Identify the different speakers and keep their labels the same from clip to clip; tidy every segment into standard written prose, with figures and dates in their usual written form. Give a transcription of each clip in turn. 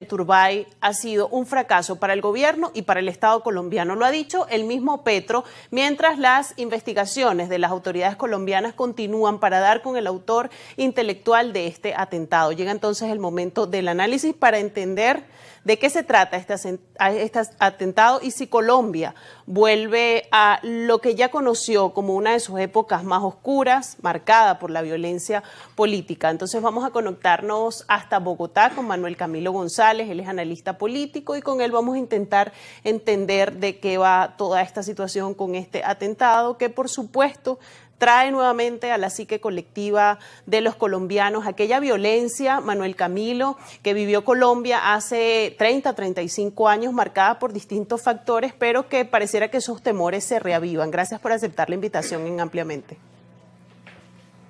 Speaker 1: Turbay ha sido un fracaso para el gobierno y para el Estado colombiano. Lo ha dicho el mismo Petro, mientras las investigaciones de las autoridades colombianas continúan para dar con el autor intelectual de este atentado. Llega entonces el momento del análisis para entender de qué se trata este atentado y si Colombia vuelve a lo que ya conoció como una de sus épocas más oscuras, marcada por la violencia política. Entonces vamos a conectarnos hasta Bogotá con Manuel Camilo González. Él es analista político y con él vamos a intentar entender de qué va toda esta situación con este atentado, que por supuesto trae nuevamente a la psique colectiva de los colombianos aquella violencia, Manuel Camilo, que vivió Colombia hace 35 años, marcada por distintos factores, pero que pareciera que esos temores se reavivan. Gracias por aceptar la invitación en Ampliamente.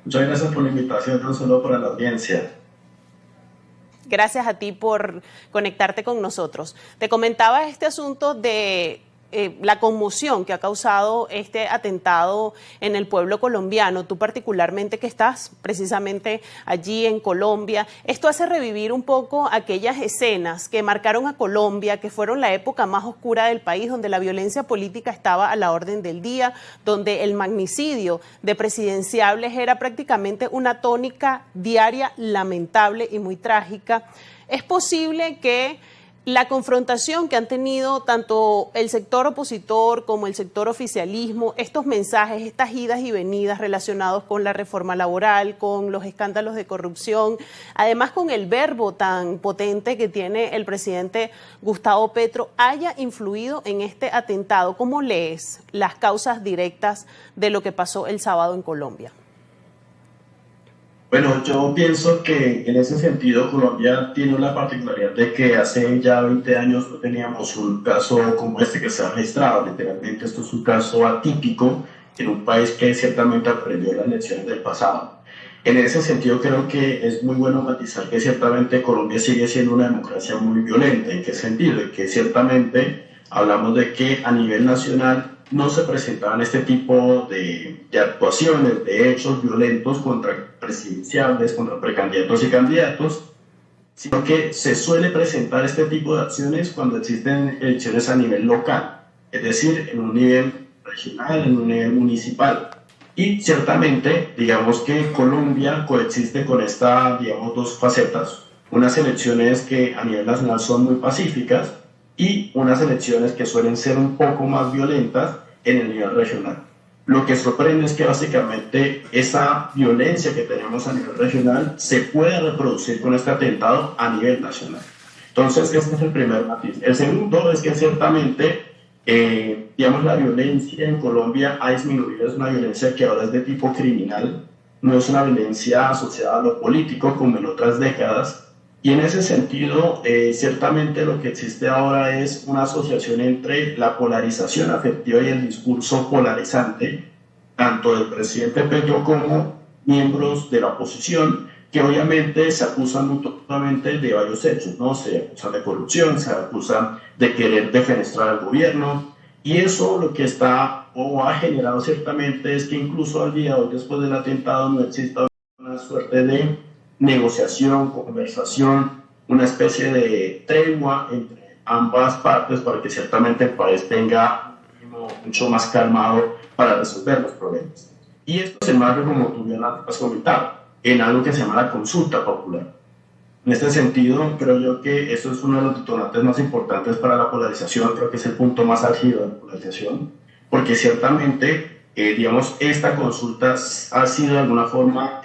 Speaker 2: Muchas gracias por la invitación, no solo para la audiencia.
Speaker 1: Gracias a ti por conectarte con nosotros. Te comentaba este asunto de la conmoción que ha causado este atentado en el pueblo colombiano, tú particularmente que estás precisamente allí en Colombia. Esto hace revivir un poco aquellas escenas que marcaron a Colombia, que fueron la época más oscura del país, donde la violencia política estaba a la orden del día, donde el magnicidio de presidenciables era prácticamente una tónica diaria lamentable y muy trágica. Es posible que la confrontación que han tenido tanto el sector opositor como el sector oficialismo, estos mensajes, estas idas y venidas relacionados con la reforma laboral, con los escándalos de corrupción, además con el verbo tan potente que tiene el presidente Gustavo Petro, haya influido en este atentado. ¿Cómo lees las causas directas de lo que pasó el sábado en Colombia?
Speaker 2: Bueno, yo pienso que en ese sentido Colombia tiene una particularidad de que hace ya 20 años no teníamos un caso como este que se ha registrado. Literalmente esto es un caso atípico en un país que ciertamente aprendió las lecciones del pasado. En ese sentido creo que es muy bueno matizar que ciertamente Colombia sigue siendo una democracia muy violenta. ¿En qué sentido? En que ciertamente hablamos de que a nivel nacional no se presentaban este tipo de actuaciones, de hechos violentos contra presidenciables, contra precandidatos y candidatos, sino que se suele presentar este tipo de acciones cuando existen elecciones a nivel local, es decir, en un nivel regional, en un nivel municipal. Y ciertamente, digamos que Colombia coexiste con estas, digamos, dos facetas. Unas elecciones que a nivel nacional son muy pacíficas y unas elecciones que suelen ser un poco más violentas en el nivel regional. Lo que sorprende es que básicamente esa violencia que tenemos a nivel regional se puede reproducir con este atentado a nivel nacional. Entonces, este es el primer matiz. El segundo es que ciertamente, digamos, la violencia en Colombia ha disminuido. Es una violencia que ahora es de tipo criminal, no es una violencia asociada a lo político como en otras décadas. Y en ese sentido, ciertamente lo que existe ahora es una asociación entre la polarización afectiva y el discurso polarizante, tanto del presidente Petro como miembros de la oposición, que obviamente se acusan mutuamente de varios hechos, ¿no? Se acusan de corrupción, se acusan de querer defenestrar al gobierno, y eso lo que está o ha generado ciertamente es que incluso al día de hoy, después del atentado, no exista una suerte de negociación, conversación, una especie de tregua entre ambas partes para que ciertamente el país tenga un ritmo mucho más calmado para resolver los problemas. Y esto se enmarca, como tú bien has comentado, en algo que se llama la consulta popular. En este sentido, creo yo que eso es uno de los detonantes más importantes para la polarización, creo que es el punto más álgido de la polarización, porque ciertamente digamos, esta consulta ha sido de alguna forma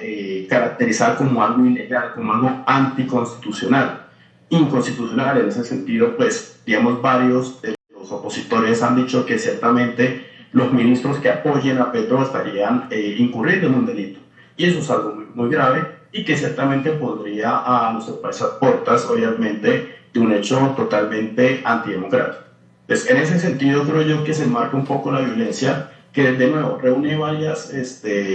Speaker 2: caracterizada como algo ilegal, como algo anticonstitucional, inconstitucional. En ese sentido, pues, digamos, varios de los opositores han dicho que ciertamente los ministros que apoyen a Petro estarían incurriendo en un delito. Y eso es algo muy, muy grave y que ciertamente pondría a nuestro país a puertas, obviamente, de un hecho totalmente antidemocrático. Entonces, en ese sentido, creo yo que se enmarca un poco la violencia, que de nuevo reúne varias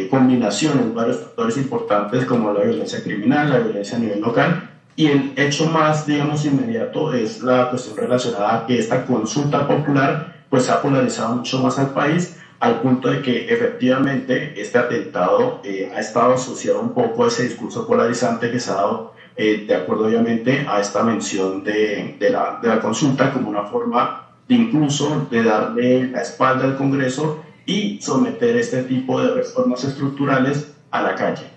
Speaker 2: combinaciones, varios factores importantes como la violencia criminal, la violencia a nivel local, y el hecho más, digamos, inmediato es la cuestión relacionada a que esta consulta popular pues ha polarizado mucho más al país, al punto de que efectivamente este atentado ha estado asociado un poco a ese discurso polarizante que se ha dado de acuerdo obviamente a esta mención de la consulta como una forma de incluso de darle la espalda al Congreso y someter este tipo de reformas estructurales a la calle.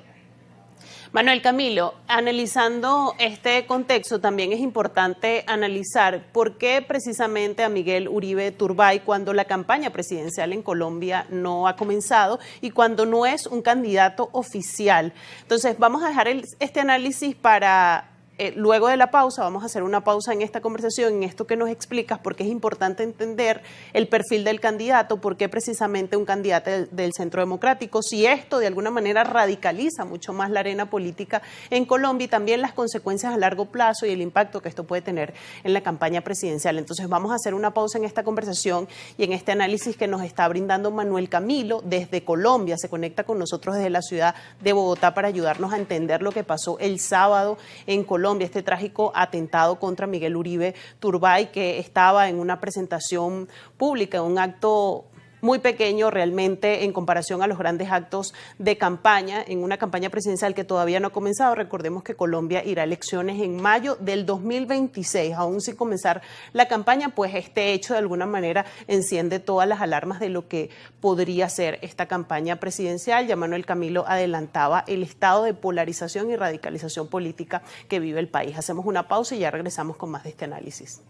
Speaker 1: Manuel Camilo, analizando este contexto, también es importante analizar por qué precisamente a Miguel Uribe Turbay, cuando la campaña presidencial en Colombia no ha comenzado y cuando no es un candidato oficial. Entonces, vamos a dejar este análisis para luego de la pausa. Vamos a hacer una pausa en esta conversación, en esto que nos explicas, porque es importante entender el perfil del candidato, por qué precisamente un candidato del Centro Democrático, si esto de alguna manera radicaliza mucho más la arena política en Colombia y también las consecuencias a largo plazo y el impacto que esto puede tener en la campaña presidencial. Entonces vamos a hacer una pausa en esta conversación y en este análisis que nos está brindando Manuel Camilo desde Colombia. Se conecta con nosotros desde la ciudad de Bogotá para ayudarnos a entender lo que pasó el sábado en Colombia, este trágico atentado contra Miguel Uribe Turbay, que estaba en una presentación pública, un acto muy pequeño realmente en comparación a los grandes actos de campaña, en una campaña presidencial que todavía no ha comenzado. Recordemos que Colombia irá a elecciones en mayo del 2026, aún sin comenzar la campaña, pues este hecho de alguna manera enciende todas las alarmas de lo que podría ser esta campaña presidencial. Ya Manuel Camilo adelantaba el estado de polarización y radicalización política que vive el país. Hacemos una pausa y ya regresamos con más de este análisis.